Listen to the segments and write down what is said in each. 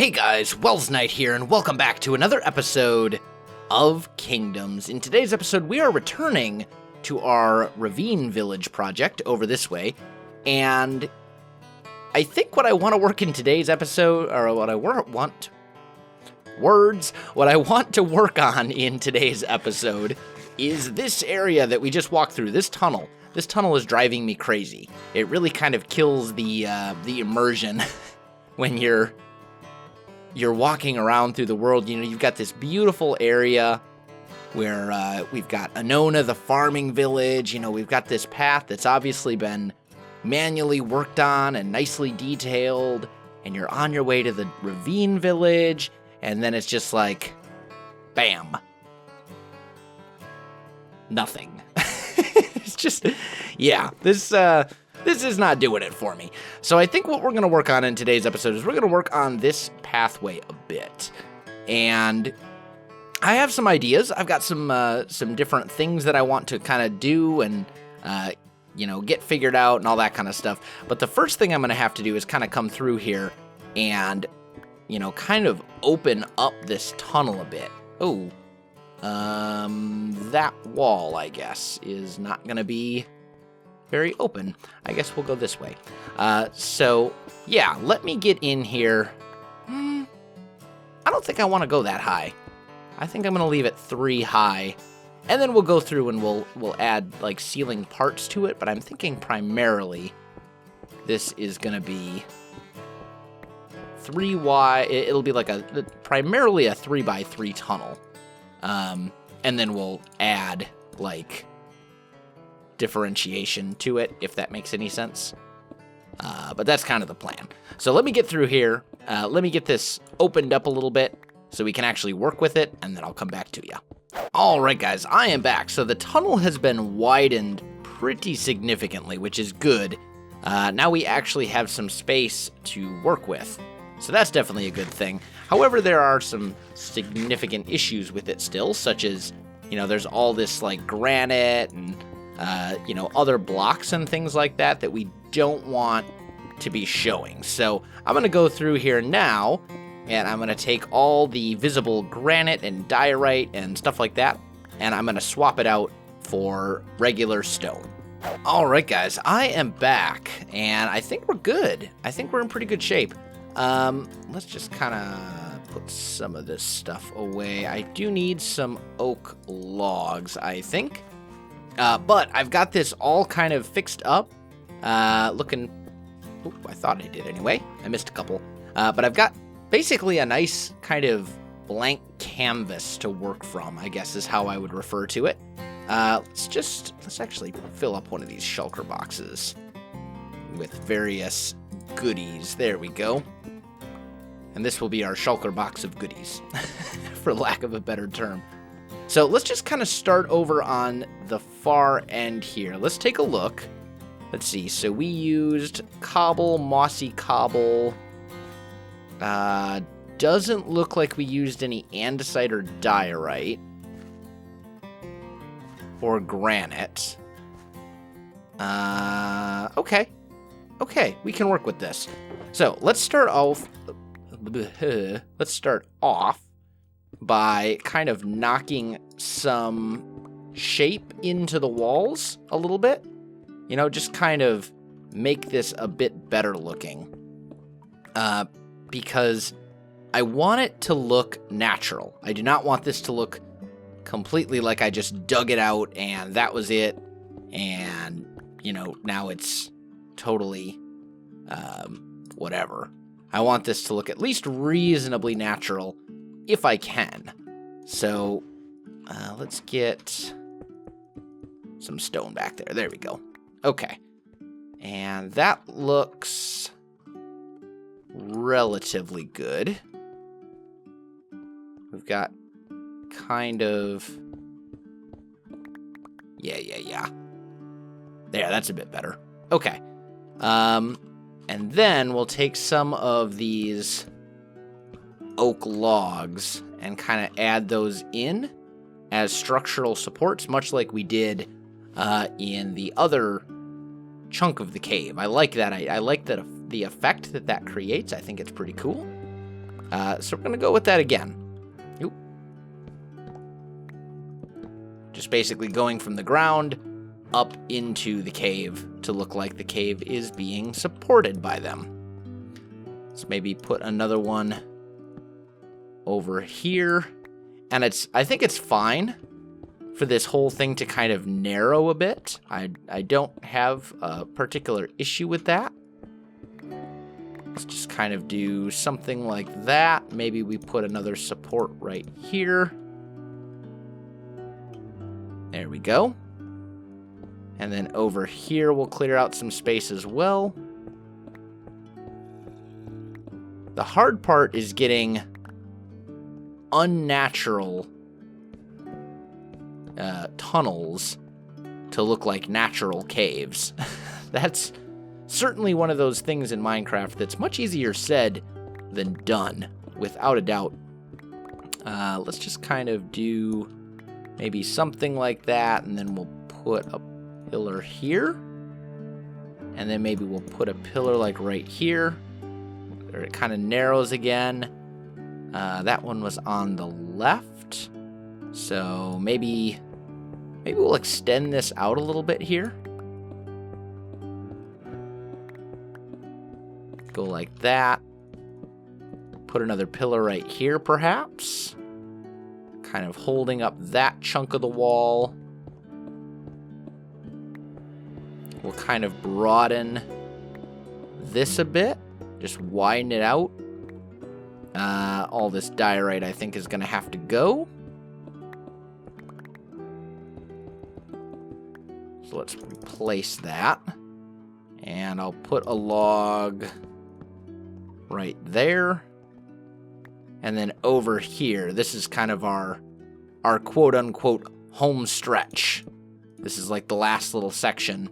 Hey guys, Welsknight here, and welcome back to another episode of Kingdoms. In today's episode, we are returning to our Ravine Village project over this way, and I think what I want to work in today's episode, or what I want to work on in today's episode is this area that we just walked through, this tunnel. This tunnel is driving me crazy. It really kind of kills the immersion when you're walking around through the world. You know, you've got this beautiful area where we've got Anona, the farming village. You know, we've got this path that's obviously been manually worked on and nicely detailed, and you're on your way to the Ravine village, and then it's just like, bam. Nothing. It's just, yeah, this is not doing it for me. So I think what we're going to work on in today's episode is we're going to work on this pathway a bit. And I have some ideas. I've got some different things that I want to kind of do and, get figured out and all that kind of stuff. But the first thing I'm going to have to do is kind of come through here and, kind of open up this tunnel a bit. Oh, that wall, I guess, is not going to be very open. I guess we'll go this way. So, yeah, let me get in here. I don't think I want to go that high. I think I'm going to leave it 3 high, and then we'll go through and we'll add, like, ceiling parts to it, but I'm thinking primarily this is going to be 3 wide. It'll be like primarily a 3x3 tunnel. And then we'll add, like, differentiation to it, if that makes any sense. But that's kind of the plan. So let me get through here. Let me get this opened up a little bit so we can actually work with it, and then I'll come back to you. All right, guys, I am back. So the tunnel has been widened pretty significantly, which is good. Now we actually have some space to work with. So that's definitely a good thing. However, there are some significant issues with it still, such as, there's all this, like, granite and, other blocks and things like that we don't want to be showing. So I'm going to go through here now, and I'm going to take all the visible granite and diorite and stuff like that, and I'm going to swap it out for regular stone. All right, guys, I am back, and I think we're good. I think we're in pretty good shape. Let's just kind of put some of this stuff away. I do need some oak logs, I think. But I've got this all kind of fixed up, looking, I thought I did anyway. I missed a couple. But I've got basically a nice kind of blank canvas to work from, I guess is how I would refer to it. Let's actually fill up one of these shulker boxes with various goodies. There we go. And this will be our shulker box of goodies, for lack of a better term. So let's just kind of start over on the far end here. Let's take a look. Let's see. So we used cobble, mossy cobble. Doesn't look like we used any andesite or diorite. Or granite. Okay. Okay, we can work with this. So let's start off by kind of knocking some shape into the walls a little bit. Just kind of make this a bit better looking. Because I want it to look natural. I do not want this to look completely like I just dug it out and that was it. And, now it's totally whatever. I want this to look at least reasonably natural if I can. So let's get some stone back there. There we go. Okay. And that looks relatively good. We've got kind of... Yeah. There, that's a bit better. Okay. And then we'll take some of these oak logs and kind of add those in as structural supports, much like we did in the other chunk of the cave. I like that. I like that the effect that creates. I think it's pretty cool. So we're going to go with that again. Oop. Just basically going from the ground up into the cave to look like the cave is being supported by them. Let's maybe put another one over here. And I think it's fine for this whole thing to kind of narrow a bit. I don't have a particular issue with that. Let's just kind of do something like that. Maybe we put another support right here. There we go. And then over here, we'll clear out some space as well. The hard part is getting unnatural tunnels to look like natural caves. That's certainly one of those things in Minecraft that's much easier said than done, without a doubt. Let's just kind of do maybe something like that, and then we'll put a pillar here. And then maybe we'll put a pillar like right here, where it kind of narrows again. That one was on the left. So maybe we'll extend this out a little bit here. Go like that. Put another pillar right here, perhaps. Kind of holding up that chunk of the wall. We'll kind of broaden this a bit. Just widen it out. All this diorite, I think, is going to have to go. So let's replace that. And I'll put a log right there. And then over here, this is kind of our quote-unquote home stretch. This is like the last little section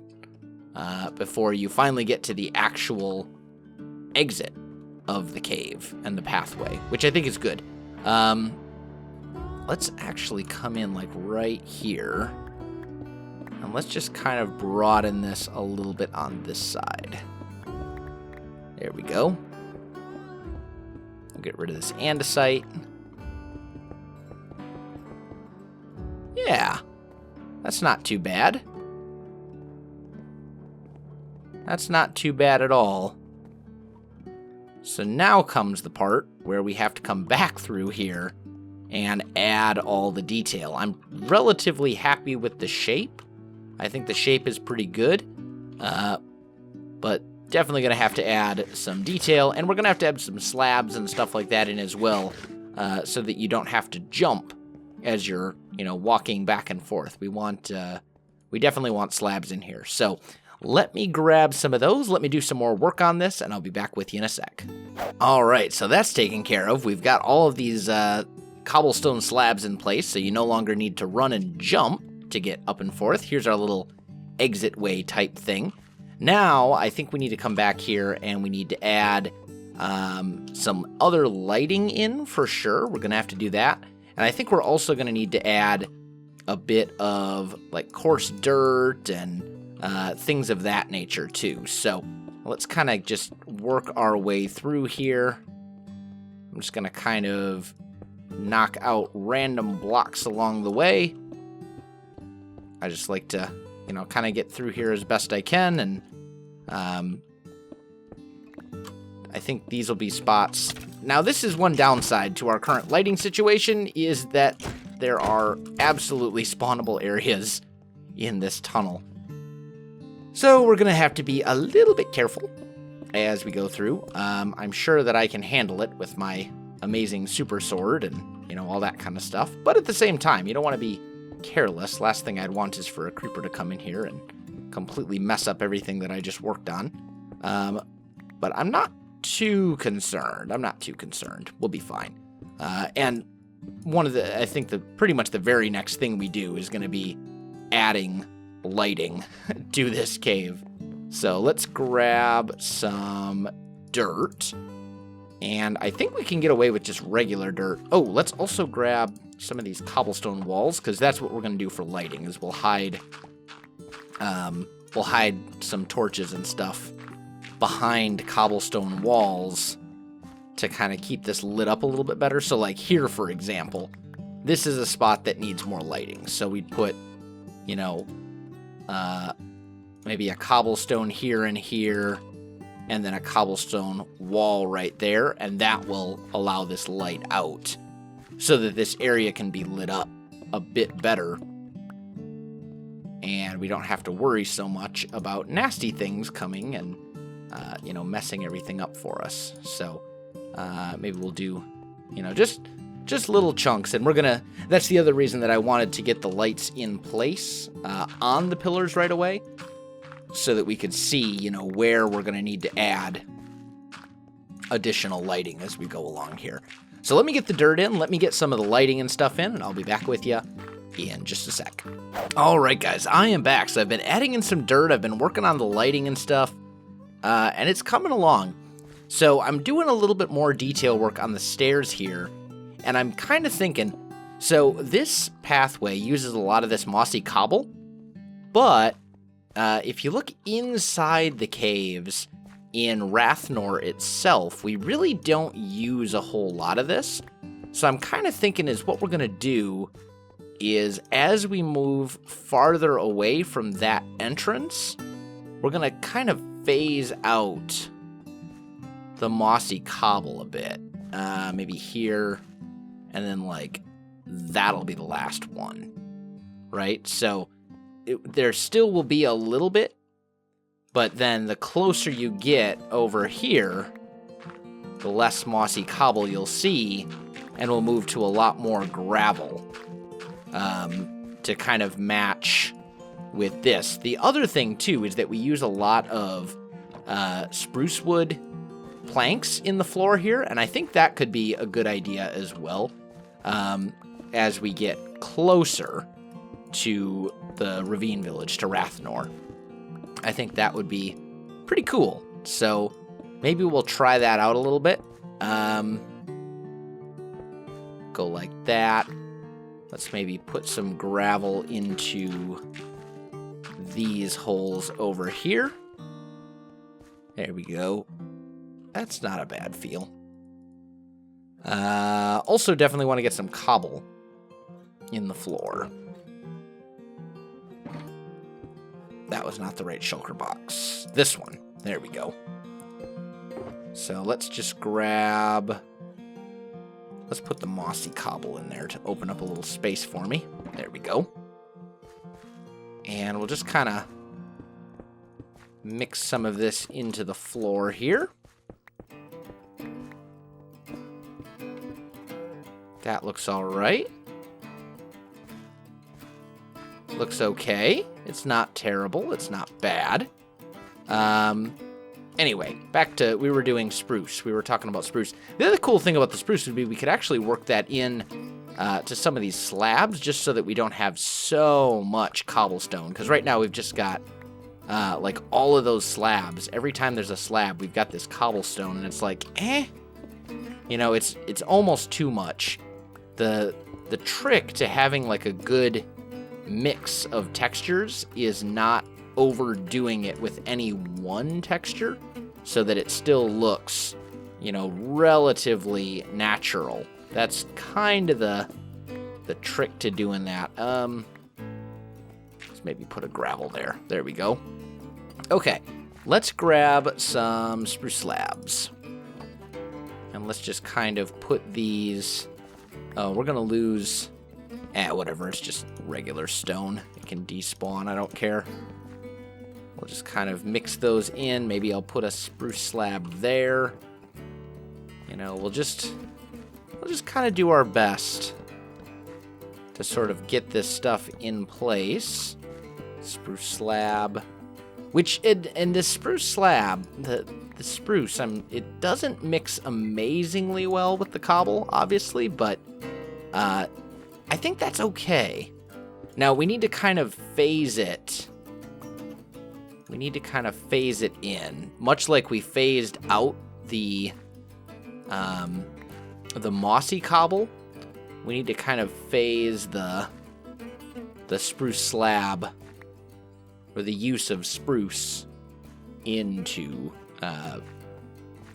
before you finally get to the actual exit of the cave and the pathway, which I think is good. Let's actually come in like right here. And let's just kind of broaden this a little bit on this side. There we go. We'll get rid of this andesite. Yeah, that's not too bad. That's not too bad at all. So now comes the part where we have to come back through here and add all the detail. I'm relatively happy with the shape. I think the shape is pretty good, but definitely going to have to add some detail, and we're going to have to add some slabs and stuff like that in as well, so that you don't have to jump as you're, walking back and forth. We definitely want slabs in here. So let me grab some of those. Let me do some more work on this, and I'll be back with you in a sec. All right, so that's taken care of. We've got all of these cobblestone slabs in place, so you no longer need to run and jump to get up and forth. Here's our little exit way type thing. Now, I think we need to come back here and we need to add some other lighting in for sure. We're going to have to do that. And I think we're also going to need to add a bit of like coarse dirt and things of that nature too. So let's kind of just work our way through here. I'm just going to kind of knock out random blocks along the way. I just like to, kind of get through here as best I can, and I think these will be spots. Now, this is one downside to our current lighting situation, is that there are absolutely spawnable areas in this tunnel. So we're going to have to be a little bit careful as we go through. I'm sure that I can handle it with my amazing super sword and, all that kind of stuff. But at the same time, you don't want to be careless. Last thing I'd want is for a creeper to come in here and completely mess up everything that I just worked on. But I'm not too concerned. We'll be fine. And I think pretty much the very next thing we do is going to be adding lighting to this cave. So let's grab some dirt. And I think we can get away with just regular dirt. Oh, let's also grab some of these cobblestone walls, because that's what we're going to do for lighting, is we'll hide some torches and stuff behind cobblestone walls to kind of keep this lit up a little bit better. So like here, for example, this is a spot that needs more lighting. So we'd put, you know, maybe a cobblestone here and here, and then a cobblestone wall right there, and that will allow this light out so that this area can be lit up a bit better, and we don't have to worry so much about nasty things coming and, you know, messing everything up for us. So maybe we'll do, you know, just little chunks, and that's the other reason that I wanted to get the lights in place on the pillars right away, so that we could see, you know, where we're going to need to add additional lighting as we go along here. So let me get the dirt in, let me get some of the lighting and stuff in, and I'll be back with you in just a sec. All right, guys, I am back. So I've been adding in some dirt, I've been working on the lighting and stuff, and it's coming along. So I'm doing a little bit more detail work on the stairs here, and I'm kind of thinking, so this pathway uses a lot of this mossy cobble, but if you look inside the caves in Rathnor itself, we really don't use a whole lot of this. So I'm kind of thinking is what we're going to do is as we move farther away from that entrance, we're going to kind of phase out the mossy cobble a bit. Maybe here, and then like that'll be the last one, right? So there still will be a little bit, but then the closer you get over here, the less mossy cobble you'll see, and we'll move to a lot more gravel to kind of match with this. The other thing, too, is that we use a lot of spruce wood planks in the floor here, and I think that could be a good idea as well as we get closer to the ravine village, to Rathnor. I think that would be pretty cool. So maybe we'll try that out a little bit. Go like that. Let's maybe put some gravel into these holes over here. There we go. That's not a bad feel. Also definitely want to get some cobble in the floor. That was not the right shulker box. This one. There we go. So let's just grab... Let's put the mossy cobble in there to open up a little space for me. There we go. And we'll just kind of mix some of this into the floor here. That looks all right. Looks okay. It's not terrible. It's not bad. Anyway, back to, we were doing spruce. We were talking about spruce. The other cool thing about the spruce would be we could actually work that in to some of these slabs just so that we don't have so much cobblestone. Because right now we've just got like all of those slabs. Every time there's a slab, we've got this cobblestone, and it's like, you know, it's almost too much. The trick to having like a good mix of textures is not overdoing it with any one texture so that it still looks, you know, relatively natural. That's kind of the trick to doing that. Let's maybe put a gravel there. There we go. Okay, let's grab some spruce slabs. And let's just kind of put these... Oh, we're going to lose... whatever, it's just regular stone. It can despawn, I don't care. We'll just kind of mix those in. Maybe I'll put a spruce slab there. You know, we'll just kind of do our best to sort of get this stuff in place. Spruce slab. Which, and the spruce slab, the spruce, it doesn't mix amazingly well with the cobble, obviously, but I think that's okay. Now, we need to kind of phase it. We need to kind of phase it in, much like we phased out the mossy cobble. We need to kind of phase the spruce slab, or the use of spruce, into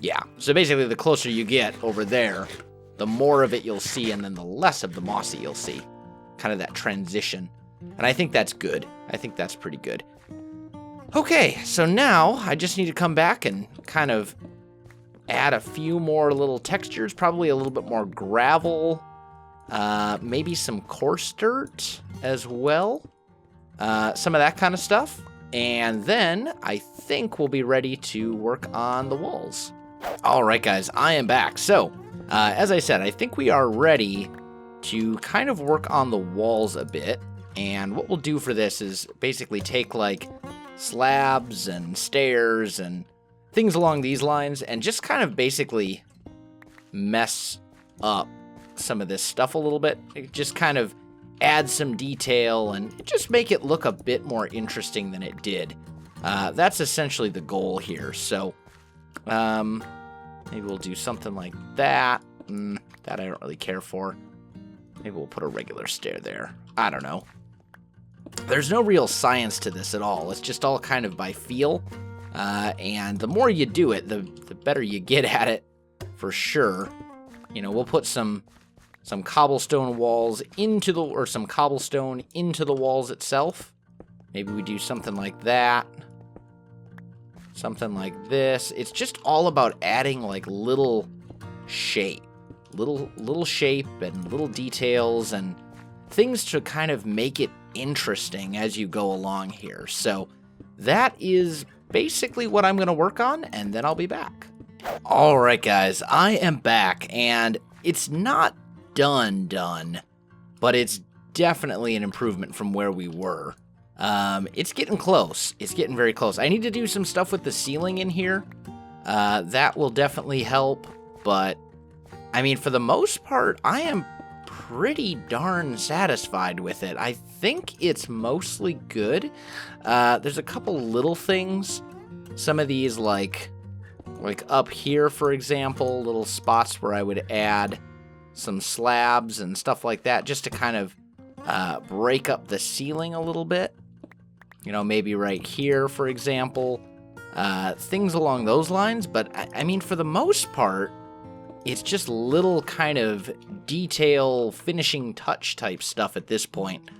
Yeah, so basically the closer you get over there, the more of it you'll see, and then the less of the mossy you'll see. Kind of that transition. And I think that's good. I think that's pretty good. Okay, so now I just need to come back and kind of add a few more little textures, probably a little bit more gravel, maybe some coarse dirt as well, some of that kind of stuff. And then I think we'll be ready to work on the walls. All right, guys, I am back. So, as I said, I think we are ready to kind of work on the walls a bit. And what we'll do for this is basically take like slabs and stairs and things along these lines and just kind of basically mess up some of this stuff a little bit. Just kind of add some detail and just make it look a bit more interesting than it did. That's essentially the goal here. So, maybe we'll do something like that. That I don't really care for. Maybe we'll put a regular stair there. I don't know. There's no real science to this at all. It's just all kind of by feel. And the more you do it, the better you get at it, for sure. You know, we'll put some cobblestone walls into the, or some cobblestone into the walls itself. Maybe we do something like that. Something like this. It's just all about adding like little shape. Little shape and little details and things to kind of make it interesting as you go along here. So that is basically what I'm going to work on, and then I'll be back. All right, guys, I am back, and it's not done, but it's definitely an improvement from where we were. It's getting close. It's getting very close. I need to do some stuff with the ceiling in here. That will definitely help, but I mean, for the most part, I am pretty darn satisfied with it. I think it's mostly good. There's a couple little things. Some of these, like up here, for example, little spots where I would add some slabs and stuff like that, just to kind of break up the ceiling a little bit. You know, maybe right here, for example. Things along those lines. But, I mean, for the most part, it's just little kind of detail, finishing touch type stuff at this point.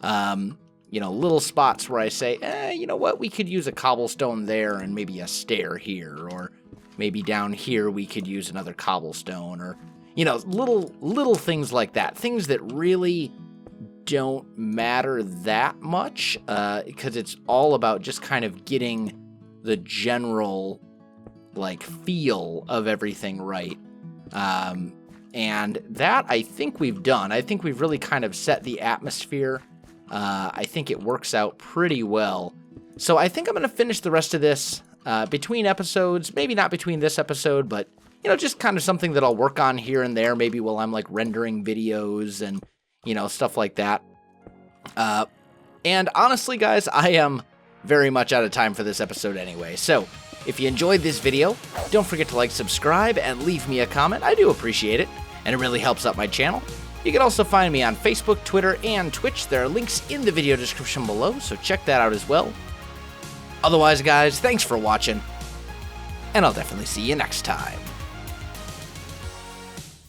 You know, little spots where I say, you know what, we could use a cobblestone there and maybe a stair here, or maybe down here we could use another cobblestone, or, you know, little things like that. Things that really don't matter that much, because it's all about just kind of getting the general, like, feel of everything right. And that I think we've done. I think we've really kind of set the atmosphere. I think it works out pretty well. So I think I'm going to finish the rest of this between episodes. Maybe not between this episode, but, you know, just kind of something that I'll work on here and there, maybe while I'm, like, rendering videos and, you know, stuff like that. And honestly, guys, I am very much out of time for this episode anyway. So if you enjoyed this video, don't forget to like, subscribe, and leave me a comment. I do appreciate it, and it really helps out my channel. You can also find me on Facebook, Twitter, and Twitch. There are links in the video description below, so check that out as well. Otherwise, guys, thanks for watching, and I'll definitely see you next time.